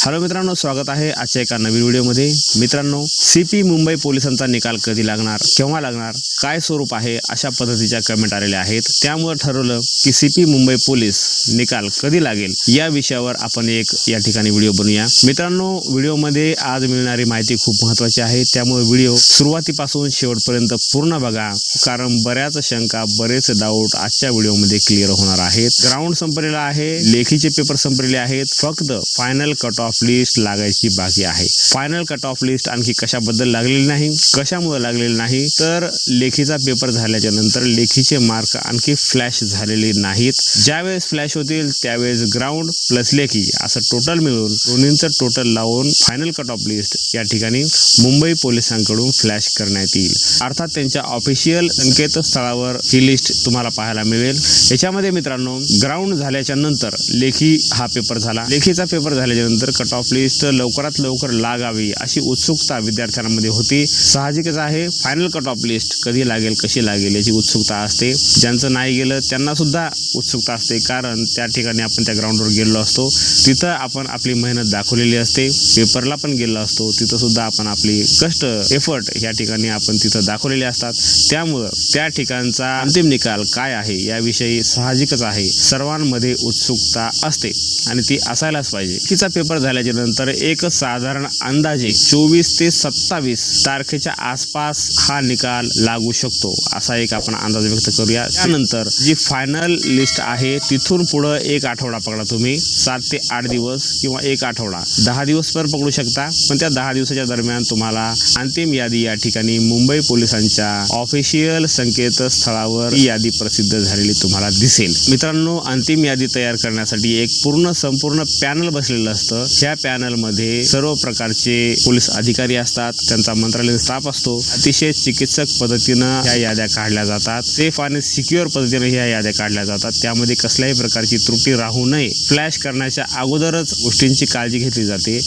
Hello मित्रांनो, स्वागत आहे आजच्या एका नवीन व्हिडिओमध्ये। मित्रांनो, सीपी मुंबई पोलिसांचा निकाल कधी लागणार, केव्हा लागणार, काय स्वरूप आहे, अशा पद्धतीच्या कमेंट आलेल्या आहेत। त्यामुळे ठरवलं की सीपी मुंबई पोलीस निकाल कधी लागेल या विषयावर आपण एक या ठिकाणी व्हिडिओ बनवूया। मित्रांनो, व्हिडिओमध्ये आज मिळणारी माहिती खूप महत्त्वाची आहे, त्यामुळे व्हिडिओ सुरुवातीपासून शेवटपर्यंत पूर्ण बघा, कारण बऱ्याच शंका, बरेच डाऊट आजच्या व्हिडिओमध्ये क्लिअर होणार आहेत। ग्राउंड संपलेला आहे, लेखीचे पेपर संपलेले आहेत, फक्त फायनल कट ऑफ लिस्ट लागायची बाकी आहे। फायनल कट ऑफ लिस्ट आणखी कशाबद्दल लागलेली नाही, कशामुळे लागलेली नाही, तर लेखीचा पेपर झाल्याच्या नंतर लेखीचे मार्क आणखी फ्लॅश झालेले नाहीत। ज्यावेळेस फ्लॅश होतील त्यावेळेस ग्राउंड प्लस लेखी असं टोटल मिळून दोन्हींचं टोटल लावून फायनल कट ऑफ लिस्ट या ठिकाणी मुंबई पोलिसांकडून फ्लॅश करण्यात येईल। अर्थात त्यांच्या ऑफिशियल संकेतस्थळावर ही लिस्ट तुम्हाला पाहायला मिळेल। याच्यामध्ये मित्रांनो, ग्राउंड झाल्याच्या नंतर लेखी हा पेपर झाला, लेखीचा पेपर झाल्याच्या नंतर कट ऑफ लिस्ट लवकरात लवकर लागावी अशी उत्सुकता विद्यार्थ्यांमध्ये होती। साहजिकच आहे, फायनल कट ऑफ लिस्ट कधी लागेल, कशी लागेल याची उत्सुकता असते। ज्यांचं नाही गेलं त्यांना सुद्धा उत्सुकता असते, कारण त्या ठिकाणी आपण त्या ग्राउंडवर गेलेलो असतो, तिथं आपण आपली मेहनत दाखवलेली असते। पेपरला पण गेलो असतो, तिथं सुद्धा आपण आपली कष्ट, एफर्ट या ठिकाणी आपण तिथं दाखवलेले असतात। त्यामुळं त्या ठिकाणचा अंतिम निकाल काय आहे याविषयी साहजिकच आहे, सर्वांमध्ये उत्सुकता असते आणि ती असायलाच पाहिजे। लेखीचा पेपर झाल्याच्या नंतर एक साधारण अंदाजे 24 ते 27 तारखेच्या आसपास हा निकाल लागू शकतो, असा एक आपण अंदाज व्यक्त करूया। त्यानंतर जी फायनल लिस्ट आहे तिथून पुढे एक आठवडा पकडा तुम्ही, 7 ते 8 दिवस किंवा एक आठवडा, 10 दिवस पण पकडू शकता, पण त्या 10 दिवसाच्या दरम्यान तुम्हाला अंतिम यादी या ठिकाणी मुंबई पोलिसांच्या ऑफिशियल संकेतस्थळावर ही यादी प्रसिद्ध झालेली तुम्हाला दिसेल। मित्रांनो, अंतिम यादी तयार करण्यासाठी एक संपूर्ण पॅनल बसलेलं असतं। ह्या पॅनल मध्ये सर्व प्रकारचे पोलीस अधिकारी असतात, त्यांचा मंत्रालयीन स्टाफ असतो। अतिशय चिकित्सक पद्धतीनं ह्या याद्या काढल्या जातात, सेफ आणि सिक्युअर पद्धतीने ह्या याद्या काढल्या जातात। त्यामध्ये कसल्याही प्रकारची त्रुटी राहू नये, फ्लॅश करण्याच्या अगोदरच गोष्टींची काळजी घेतली जाते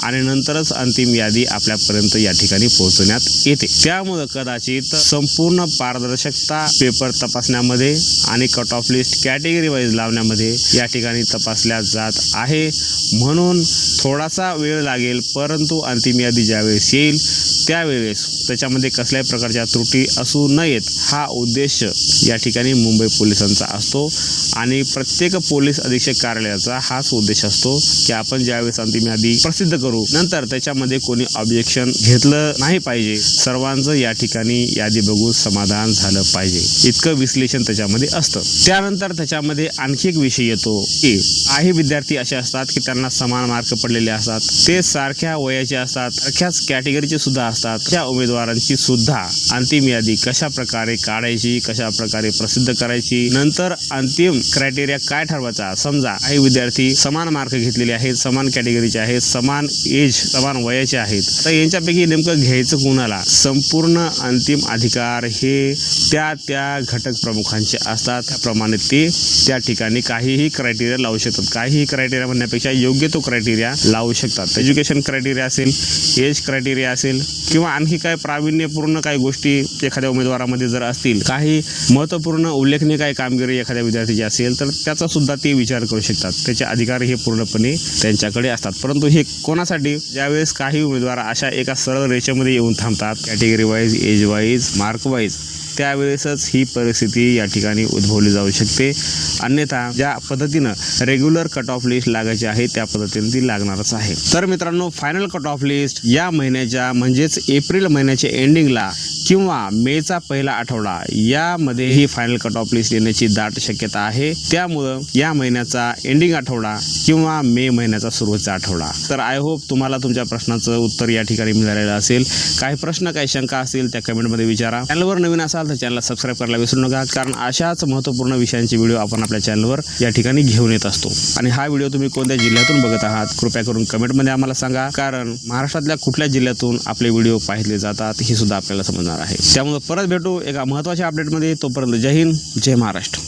आणि नंतरच अंतिम यादी आपल्यापर्यंत या ठिकाणी पोहोचवण्यात येते। त्यामुळे कदाचित संपूर्ण पारदर्शकता पेपर तपासण्यामध्ये आणि cut off list category wise लावण्यामध्ये या ठिकाणी तपासल्या जात आहे, म्हणून थोडासा वेळ लागेल, परंतु अंतिम यादी ज्यावेळेस येईल त्यावेळेस त्याच्यामध्ये कसल्याही प्रकारच्या त्रुटी असू नयेत हा उद्देश या ठिकाणी मुंबई पोलिसांचा असतो आणि प्रत्येक पोलीस अधीक्षक कार्यालयाचा हाच उद्देश असतो की आपण ज्यावेळेस अंतिम यादी प्रसिद्ध करू, नंतर त्याच्यामध्ये कोणी ऑब्जेक्शन घेतलं नाही पाहिजे, सर्वांचं या ठिकाणी यादी बघून समाधान झालं पाहिजे, इतकं विश्लेषण त्याच्यामध्ये असतं। त्यानंतर त्याच्यामध्ये आणखी एक विषय येतो की काही विद्यार्थी असे असतात की त्यांना समान मार्क पडलेले असतात, ते सारख्या वयाचे असतात, सारख्याच कॅटेगरीचे सुद्धा असतात। त्या उमेदवारांची सुद्धा अंतिम यादी कशा प्रकारे काढायची, कशा प्रकारे प्रसिद्ध करायची, नंतर अंतिम क्रायटेरिया काय ठरवायचा। समजा काही विद्यार्थी समान मार्क घेतलेले आहेत, समान कॅटेगरीचे आहेत, समान एज, समान वयाचे आहेत, तर यांच्यापैकी नेमकं घ्यायचं कोणाला, संपूर्ण अंतिम अधिकार हे त्या घटक प्रमुखांचे असतात। त्याप्रमाणे ते त्या ठिकाणी काहीही क्रायटेरिया लावू शकतात, काहीही क्रायटेरिया म्हणण्यापेक्षा योग्य तो क्रायटेरिया लावू शकतात। एज्युकेशन क्रायटेरिया असेल, एज क्रायटेरिया असेल, किंवा आणखी काही प्रावीण्यपूर्ण काही गोष्टी एखाद्या उमेदवारामध्ये जर असतील, काही महत्त्वपूर्ण उल्लेखनीय काही कामगिरी एखाद्या विद्यार्थीची असेल, तर त्याचा सुद्धा ते विचार करू शकतात, त्याचे अधिकार हे पूर्णपणे त्यांच्याकडे असतात। परंतु हे कोणासाठी, ज्यावेळेस काही उमेदवार अशा एका सरळ रेषेमध्ये येऊन थांबतात, category wise, age wise, mark wise, त्यावेळेसच ही परिस्थिती या ठिकाणी उद्भवली जाऊ शकते। अन्यथा ज्या पद्धतीनं रेग्युलर कट ऑफ लिस्ट लागायची आहे त्या पद्धतीने ती लागणारच आहे। तर मित्रांनो, फायनल कट ऑफ लिस्ट या महिन्याच्या म्हणजेच एप्रिल महिन्याच्या एंडिंगला किंवा मेचा पहिला आठवडा यामध्ये ही फायनल कट ऑफ लिस्ट येण्याची दाट शक्यता आहे। त्यामुळं या महिन्याचा एंडिंग आठवडा किंवा मे महिन्याचा सुरुवातीचा आठवडा। तर आय होप तुम्हाला तुमच्या प्रश्नाचं उत्तर या ठिकाणी मिळालेलं असेल। काही प्रश्न, काही शंका असतील त्या कमेंटमध्ये विचारा। चॅनलवर नवीन असाल तर चॅनलला सबस्क्राईब करायला विसरू नका, कारण अशाच महत्त्वपूर्ण विषयांचे व्हिडिओ आपण आपल्या चॅनलवर या ठिकाणी घेऊन येत असतो। आणि हा व्हिडिओ तुम्ही कोणत्या जिल्ह्यातून बघत आहात कृपया करून कमेंटमध्ये आम्हाला सांगा, कारण महाराष्ट्रातल्या कुठल्या जिल्ह्यातून आपले व्हिडिओ पाहिले जातात हे सुद्धा आपल्याला समजणार आहे। त्यामुळे परत भेटू एका महत्त्वाच्या अपडेटमध्ये, तोपर्यंत जय हिंद, जय महाराष्ट्र।